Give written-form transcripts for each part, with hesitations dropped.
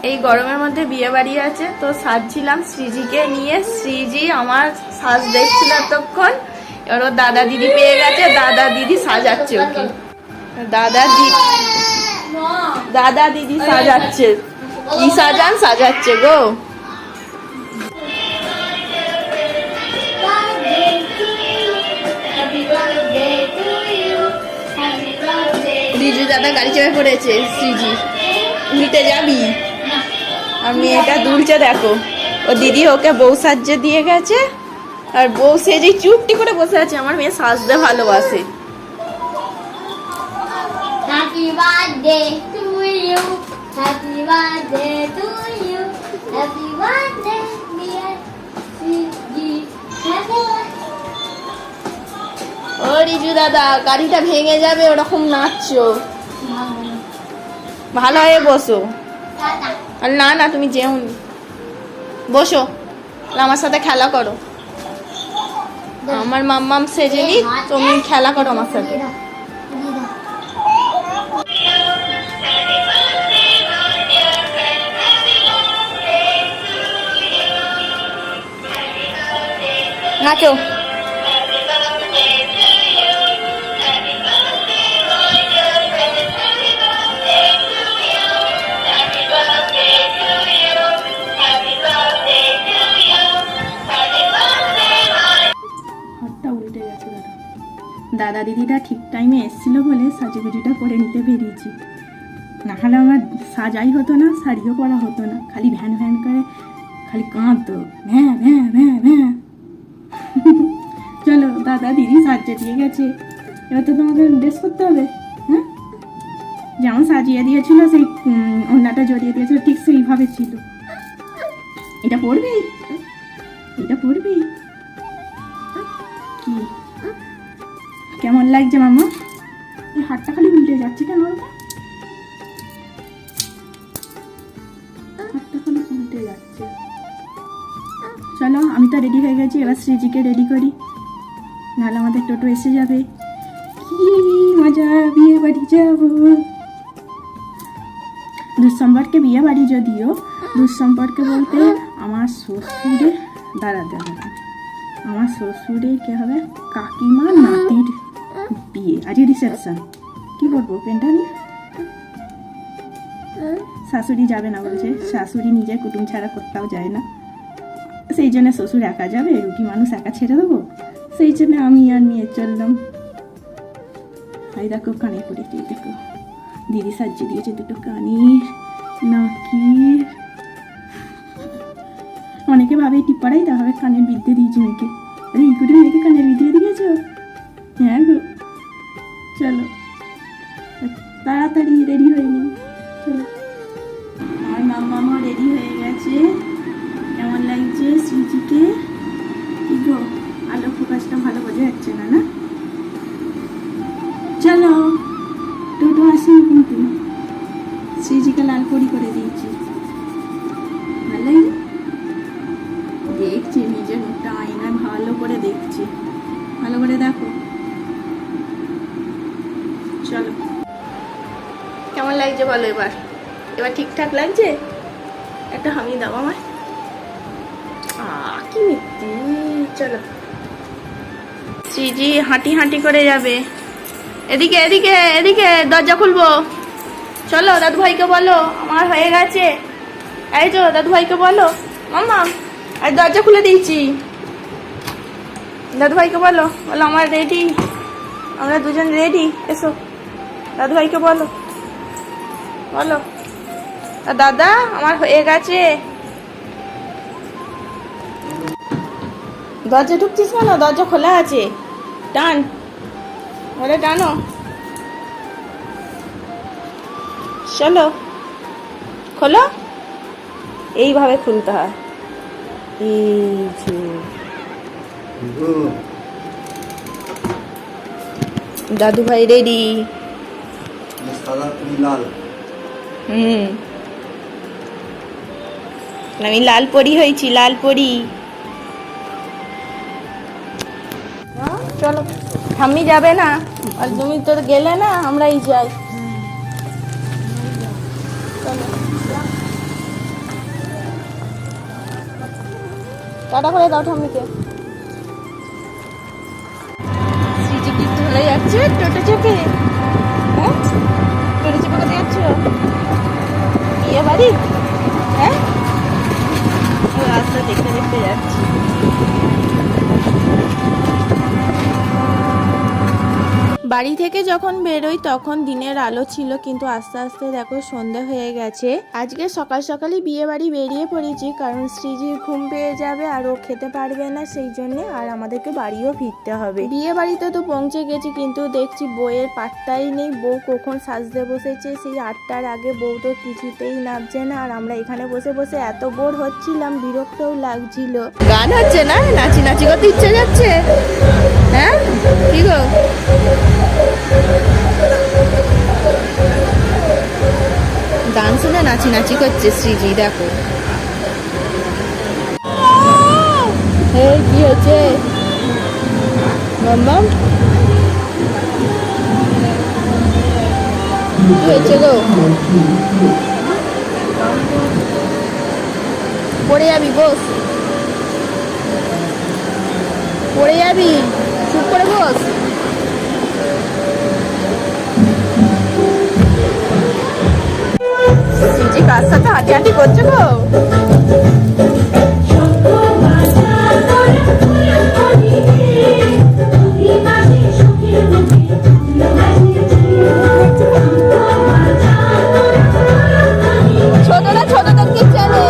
এই গরমের মধ্যে বিয়ে বাড়ি আছে তো সাজছিলাম শ্রীজিকে নিয়ে। শ্রীজি আমার সাজ দেখছিল এতক্ষণ। এবার ওর দাদা দিদি পেয়ে গেছে, দাদা দিদি সাজাচ্ছে ওকে। দাদা দিদি সাজাচ্ছে, কি সাজাচ্ছে গো। রিজু দাদা গাড়ি চেপে পড়েছে, শ্রীজি উল্টে যাবি। আর মেয়েটা দুলছে দেখো, ও দিদি ওকে বউ সাজতে দিয়ে গেছে আর বউ সেজে চুপটি করে বসে আছে। আমার মেয়ে সাজতে ভালোবাসে। Happy birthday to you, happy birthday to you, happy birthday dear Sreeji, happy birthday. ও রিজু দাদা, গাড়িটা ভেঙে যাবে ওরকম নাচছো। ভালো হয়ে বসো। আর না না তুমি যেও বসো, আমার সাথে খেলা করো। আমার মাম্মাম সেজে নি, তুমি খেলা করো আমার সাথে। নাচো। দাদা দিদিটা ঠিক টাইমে এসেছিল বলে সাজুগুজুটা করে নিতে বেরিয়েছি, না হলে আমার সাজাই হতো না, শাড়িও পরা হতো না। খালি ভ্যান ভ্যান করে খালি কাঁদতো, ভ্যাঁ ভ্যাঁ ভ্যাঁ ভ্যাঁ। চলো, দাদা দিদি সাজিয়ে দিয়ে গেছে, এবার তো তোমাকে ড্রেস করতে হবে। হ্যাঁ, যেমন সাজিয়ে দিয়েছিল, সেই ওড়নাটা জড়িয়ে দিয়েছিল, ঠিক সেইভাবে ছিল। এটা পরবি, এটা পরবি। কি কেমন লাগছে মামা? এই হাতটা খালি উল্টে যাচ্ছে কেন? হাতটা খালি উল্টে যাচ্ছে। চলো, আমি তো রেডি হয়ে গেছি, এবার শ্রীজিকে রেডি করি, নাহলে আমাদের টোটো এসে যাবে। কি মজা, বিয়ে বাড়ি যাবো। দুঃসম্পর্কে বিয়ে বাড়ি, যদিও দুঃসম্পর্কে বলতে আমার শ্বশুরে দাঁড়া আমার শ্বশুরের কে হবে, কাকিমা নাতির বিয়ে, আজকে রিসেপশন। কি করবো, পেনটা নিয়ে? শাশুড়ি যাবে না বলছে, শাশুড়ি নিজের কুটুম ছাড়া কোথাও যায় না, সেই জন্য শ্বশুর একা যাবে, রুগী মানুষ একা ছেড়ে দেবো, সেই জন্য আমি আর নিয়ে চললাম। এই দেখো কানে পড়েছি, দেখো দিদি সাজিয়ে দিয়েছে দুটো কানের, নাকির। অনেকে ভাবে টিপারাই তাহলে কানের বিদ্যে দিয়েছি মেয়েকে। আরে এই করে মেয়েকে কানের বিদ্যে দিয়েছ? হ্যাঁ গো। চলো তাড়াতাড়ি রেডি হয়ে নি। চলো, আমার মাম্মামও রেডি হয়ে গেছে। কেমন লাগছে শ্রীজিকে? কি গো, আলো ফোকাসটা ভালো বোঝা যাচ্ছে না, না? চলো, টোটো আসেনি কিন্তু শ্রীজিকে লাল পরি করে দিয়েছি। ভালো লাগছে? দেখছি নিজের মুখটা আয়নায় ভালো করে দেখছি, ভালো করে দেখো। চলো, কেমন লাগছে বলো? এবার এবার ঠিকঠাক লাগছে? একটা হামি দাও আমার। কি মিথ্যে। চলো, শ্রীজি হাঁটি হাঁটি করে যাবে। এদিকে এদিকে এদিকে, দরজা খুলবো। চলো, দাদু ভাইকে বলো আমার হয়ে গেছে। এই তো দাদু ভাইকে বলো, মাম্মা আর দরজা খুলে দিয়েছি। দাদু ভাইকে বলো, বলো আমার রেডি, আমরা দুজন রেডি, এসো। দাদু ভাইকে বলো, বলো দাদা আমার হয়ে গেছে। দরজা ঢুকছিস কেন? দরজা খোলা আছে, টান, বলে টানো। চলো, খোলো। এইভাবে খুলতে হয়। এই যে দাদু ভাই রেডি। আমি লাল পরি হয়েছি, লাল পরি। চলো, ঠাম্মি যাবে না, আর তুমি তো গেলে না, আমরাই যাই। চলো, টাটা করে দাও ঠাম্মিকে। শ্রীজি কি চলে যাচ্ছে টোটো চেপে? হ্যাঁ, টোটো চেপে কোথায় যাচ্ছ? বিয়ে বাড়ি? হ্যাঁ, রাস্তা দেখতে দেখতে যাচ্ছি। বাড়ি থেকে যখন বেরোই তখন দিনের আলো ছিল, কিন্তু আস্তে আস্তে দেখো সন্ধ্যা হয়ে গেছে। আজকে সকাল সকালই বিয়ে বাড়ি বেরিয়ে পড়েছি, কারণ শ্রীজির ঘুম পেয়ে যাবে আর ও খেতে পারবে না, সেই জন্য আর আমাদেরকে বাড়িও ফিরতে হবে। বিয়ে বাড়িতে তো পৌঁছে গেছি, কিন্তু দেখছি বউয়ের পাত্তাই নেই। বউ কখন সাজতে বসেছে, সেই 8টার আগে বউ তো কিছুতেই নামছে না। আর আমরা এখানে বসে বসে এত বোর হচ্ছিলাম, বিরক্তও লাগছিল। গান হচ্ছে না, নাচি নাচি করতে ইচ্ছে যাচ্ছে। হ্যাঁ কি গো, গান শুনে নাচি নাচি করছে শ্রীজি। দেখো কি হচ্ছে মাম্মাম, কি হয়েছে গো? পড়ে যাবি, বস, পড়ে যাবি, চুপ করে বস। শ্রীজি কার সাথে হাঁটি করছে গো? ছোটরা ছোটদেরকে চেনে।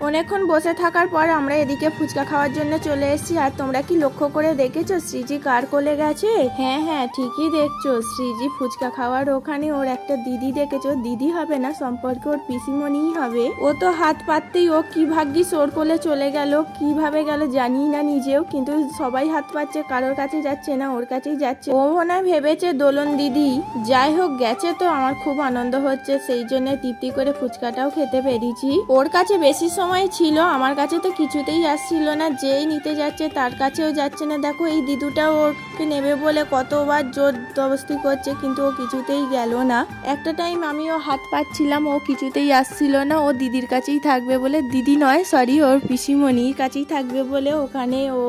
অনেকক্ষণ বসে থাকার পর আমরা এদিকে ফুচকা খাওয়ার জন্য চলে এসেছি। আর তোমরা কি লক্ষ্য করে দেখেছো শ্রীজি কার কোলে গেছে? হ্যাঁ হ্যাঁ, ঠিকই দেখছো, শ্রীজি ফুচকা খাওয়ার ওখানে ওর একটা দিদি দেখেছো, দিদি হবে না, সম্পর্কে ওর পিসিমণিই হবে। ও তো হাত পাততেই ও কি ভাগ্যিস ওর কোলে চলে গেল, কিভাবে গেল জানি না নিজেও, কিন্তু সবাই হাত পাচ্ছে, কারোর কাছে যাচ্ছে না, ওর কাছেই যাচ্ছে। ও মনে হয় ভেবেছে দোলন দিদি। যাই হোক, গেছে তো আমার খুব আনন্দ হচ্ছে, সেই জন্য তৃপ্তি করে ফুচকাটাও খেতে পেরেছি। ওর কাছে বেশি সময় ছিল, আমার কাছে তো কিছুতেই আসছিল না। যেই নিতে যাচ্ছে তার কাছেও যাচ্ছে না। দেখো এই দিদুটাও ওকে নেবে বলে কতবার জোর জবরদস্তি করছে, কিন্তু ও কিছুতেই গেল না। একটা টাইম আমিও হাত পাচ্ছিলাম, ও কিছুতেই আসছিল না। ও দিদির কাছেই থাকবে বলে, দিদি নয় সরি, ওর পিসিমণির কাছেই থাকবে বলে ওখানে ও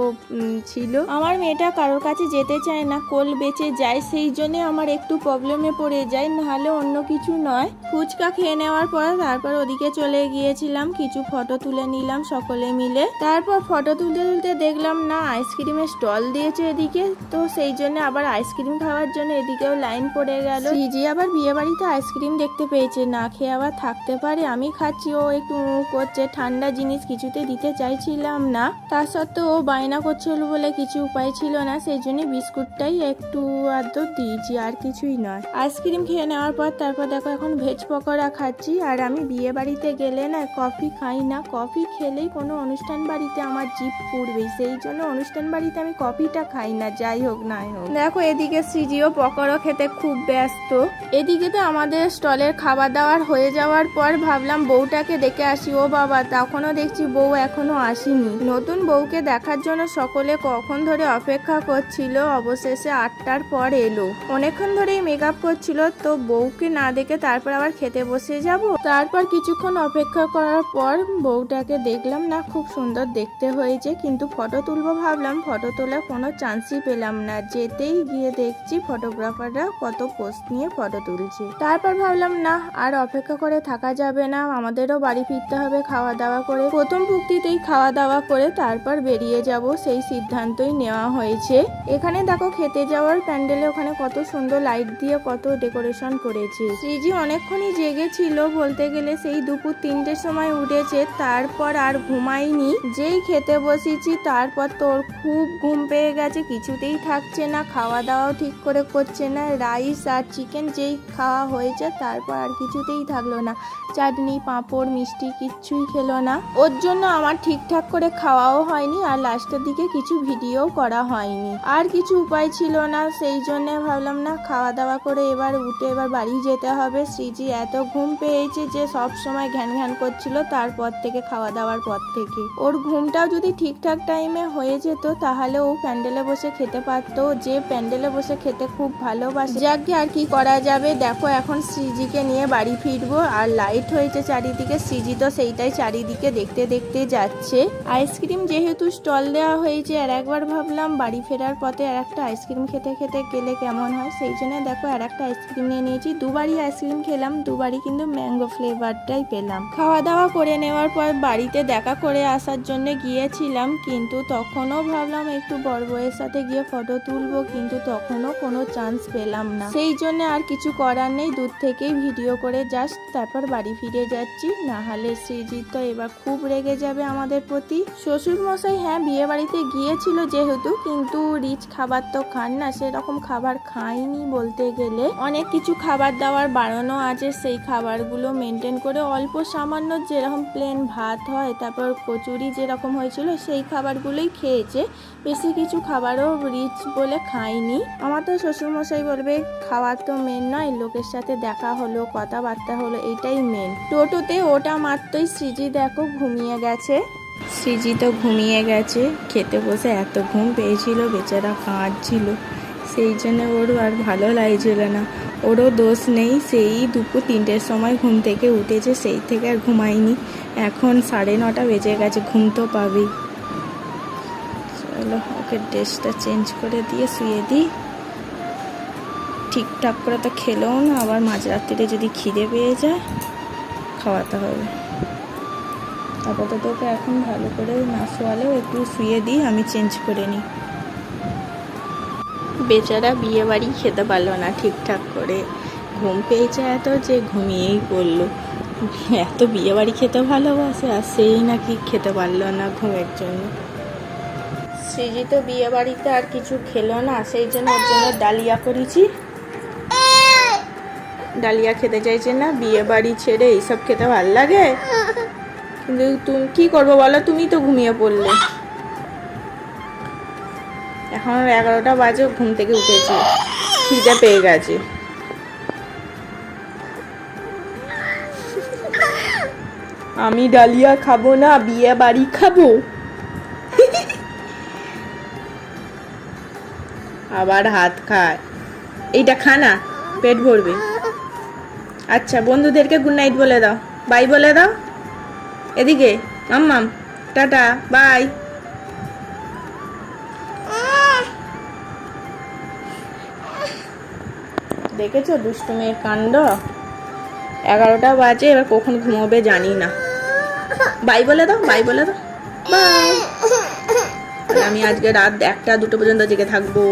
ছিল। আমার মেয়েটা কারোর কাছে যেতে চায় না, কোল বেঁচে যায়, সেই জন্য আমার একটু প্রবলেমে পড়ে যায়, নাহলে অন্য কিছু নয়। ফুচকা খেয়ে নেওয়ার পর তারপর ওদিকে চলে গিয়েছিলাম, কিছু ফটো তুলে নিলাম সকলে মিলে। তারপর ফটো তুলতে তুলতে দেখলাম না আইসক্রিমের স্টল দিয়েছে এদিকে, তো সেই জন্য আবার আইসক্রিম খাওয়ার জন্য এদিকেও লাইন পড়ে গেল। শ্রীজি আবার বিয়ে বাড়িতে আইসক্রিম দেখতে পেয়েছে, না খেয়ে আবার থাকতে পারে? আমি খাচ্ছি, ও একটু করছে, ঠান্ডা জিনিস কিছুতে দিতে চাইছিলাম না, তার সত্ত্বেও ও বায়না করছিল বলে কিছু উপায় ছিল না, সেই জন্য বিস্কুটটাই একটু আধ দিয়েছি, আর কিছুই নয়। আইসক্রিম খেয়ে নেওয়ার পর তারপর দেখো এখন ভেজ পকোড়া খাচ্ছি। আর আমি বিয়ে বাড়িতে গেলে না কফি খাই না, কফি খেলেই কোনো অনুষ্ঠান বাড়িতে আমার জিভ পুড়বেই, সেই জন্য অনুষ্ঠান বাড়িতে আমি কফিটা খাই না, যাই হোক নাই হোক। দেখো এদিকে শ্রীজিও পকোড়া খেতে খুব ব্যস্ত। এদিকে তো আমাদের স্টলের খাবার দাবার হয়ে যাওয়ার পর ভাবলাম বউটাকে দেখে আসি। ও বাবা, তখনও দেখছি বউ এখনো আসেনি। নতুন বউকে দেখার জন্য সকলে কখন ধরে অপেক্ষা করছিল, অবশেষে 8টার পর এলো। অনেকক্ষণ ধরেই মেকআপ করছিল, তো বউকে না দেখে তারপর আবার খেতে বসে যাব। তারপর কিছুক্ষণ অপেক্ষা করার পর বউটাকে দেখলাম, না খুব সুন্দর দেখতে হয়েছে, কিন্তু ফটো তুলবো ভাবলাম, ফটো তোলার কোনো চান্সই পেলাম না। যেতেই গিয়ে দেখছি ফটোগ্রাফাররা কত পোস্ট নিয়ে ফটো তুলছে। তারপর ভাবলাম না আর অপেক্ষা করে থাকা যাবে না, আমাদেরও বাড়ি ফিরতে হবে খাওয়া দাওয়া করে। প্রথম পুক্তিতেই খাওয়া দাওয়া করে তারপর বেরিয়ে যাব, সেই সিদ্ধান্তই নেওয়া হয়েছে। এখানে দেখো খেতে যাওয়ার প্যান্ডেলে ওখানে কত সুন্দর লাইট দিয়ে কত ডেকোরেশন করেছে। শ্রীজি অনেকক্ষণই জেগেছিল, বলতে গেলে সেই দুপুর 3টের সময় উঠেছে, তারপর আর ঘুমাইনি। যেই খেতে বসেছি তারপর তোর খুব ঘুম পেয়ে গেছে, কিছুতেই থাকছে না, খাওয়া দাওয়াও ঠিক করে করছে না। রাইস আর চিকেন যেই খাওয়া হয়েছে তারপর আর কিছুতেই থাকলো না, চাটনি পাঁপড় মিষ্টি কিচ্ছুই খেলো না। ওর জন্য আমার ঠিকঠাক করে খাওয়াও হয়নি, আর লাস্টের দিকে কিছু ভিডিও করা হয়নি। আর কিছু উপায় ছিল না, সেই জন্য ভাবলাম না খাওয়া দাওয়া করে এবার উঠে এবার বাড়ি যেতে হবে। শ্রীজি এত ঘুম পেয়েছে যে সব সময় ঘ্যান ঘ্যান করছিল তারপর থেকে, খাওয়া দাওয়ার পর থেকে। থেকে। ওর ঘুমটাও যদি ঠিকঠাক টাইমে হয়ে যেত তাহলে ও প্যান্ডেলে বসে খেতে পারতো, যে প্যান্ডেলে বসে খেতে খুব ভালোবাসে। যাকে আর কি করা যাবে। দেখো এখন সৃজিকে নিয়ে বাড়ি ফিরবো, আর লাইট হয়েছে চারিদিকে, সৃজি তো সেইটাই চারিদিকে দেখতে দেখতে যাচ্ছে। আইসক্রিম যেহেতু স্টল দেওয়া হয়েছে, আর একবার ভাবলাম বাড়ি ফেরার পথে আর একটা আইসক্রিম খেতে খেতে গেলে কেমন হয়, সেই জন্য দেখো আর একটা আইসক্রিম নিয়ে নিয়েছি। দুবারই আইসক্রিম খেলাম, দুবারই কিন্তু ম্যাঙ্গো ফ্লেভারটাই পেলাম। খাওয়া দাওয়া করে নেওয়ার পর বাড়িতে দেখা করে আসার জন্য গিয়েছিলাম, কিন্তু তখনও ভাবলাম একটু বড় বউয়ের সাথে গিয়ে ফটো তুলবো, কিন্তু তখনও কোনো চান্স পেলাম না। সেই জন্য আর কিছু করার নেই, দূর থেকেই ভিডিও করে জাস্ট তারপর বাড়ি ফিরে যাচ্ছি। না হলে সৃজিত তো এবার খুব রেগে যাবে আমাদের প্রতি। শ্বশুর মশাই হ্যাঁ বিয়ে বাড়িতে গিয়েছিল যেহেতু, কিন্তু রিচ খাবার তো খান না, সেরকম খাবার খাইনি বলতে গেলে। অনেক কিছু খাবার দাবার বাড়ানো আছে, সেই খাবারগুলো মেনটেন করে অল্প সামান্য যেরকম প্লেন ভাত হয়, তারপর কচুরি যেরকম হয়েছিল সেই খাবারগুলোই খেয়েছে, বেশি কিছু খাবারও রিচ বলে খাইনি। আমার তো শ্বশুরমশাই বলবে খাবার তো মেন নয়, লোকের সাথে দেখা হলো, কথাবার্তা হলো, এইটাই মেন। টোটোতে ওটা মাত্রই সৃজি দেখো ঘুমিয়ে গেছে। সৃজি তো ঘুমিয়ে গেছে, খেতে বসে এত ঘুম পেয়েছিল, বেচারা কাঁদছিল, সেই জন্য ওর আর ভালো লাগছিল না। ওরও দোষ নেই, সেই দুপুর 3টের সময় ঘুম থেকে উঠেছে, সেই থেকে আর ঘুমায়নি। এখন 9:30 বেজে গেছে, ঘুম তো পাবেই। চলো ওকে ড্রেসটা চেঞ্জ করে দিয়ে শুয়ে দিই। ঠিকঠাক করে তো খেলেও না, আবার মাঝরাত্রিরে যদি খিদে পেয়ে যায় খাওয়াতে হবে। আপাতত ওকে এখন ভালো করে না শোয়ালেও একটু শুয়ে দিই, আমি চেঞ্জ করে নিই। বেচারা বিয়ে বাড়ি খেতে পারলো না ঠিকঠাক করে, ঘুম পেয়েছে এত যে ঘুমিয়েই পড়লো। এত বিয়ে বাড়ি খেতে ভালোবাসে, আর সেই নাকি খেতে পারলো না ঘুমের জন্য। সৃজি তো বিয়ে বাড়িতে আর কিছু খেলো না, সেই জন্য ওর জন্য ডালিয়া করেছি। ডালিয়া খেতে চাইছে না, বিয়ে বাড়ি ছেড়ে এইসব খেতে ভালো লাগে, কিন্তু তুমি কি করবো বলো, তুমি তো ঘুমিয়ে পড়লে। এখন 11টা বাজে, ঘুম থেকে উঠেছে, খিদে পেয়ে গেছে। আমি ডালিয়া খাবো না, বিয়ে বাড়ি খাবো। আবার হাত খায়, এইটা খানা পেট ভরবে। আচ্ছা বন্ধুদেরকে গুড নাইট বলে দাও, বাই বলে দাও। এদিকে মাম্মাম, টাটা বাই। দেখেছো দুষ্টু মেয়ের কাণ্ড। 11টা বাজে, এবার কখন ঘুমোবে জানি না। বাই বলে দাও, বাই বলে দাও, বাই। আমি আজকে রাত 1টা-2টো পর্যন্ত জেগে থাকবো।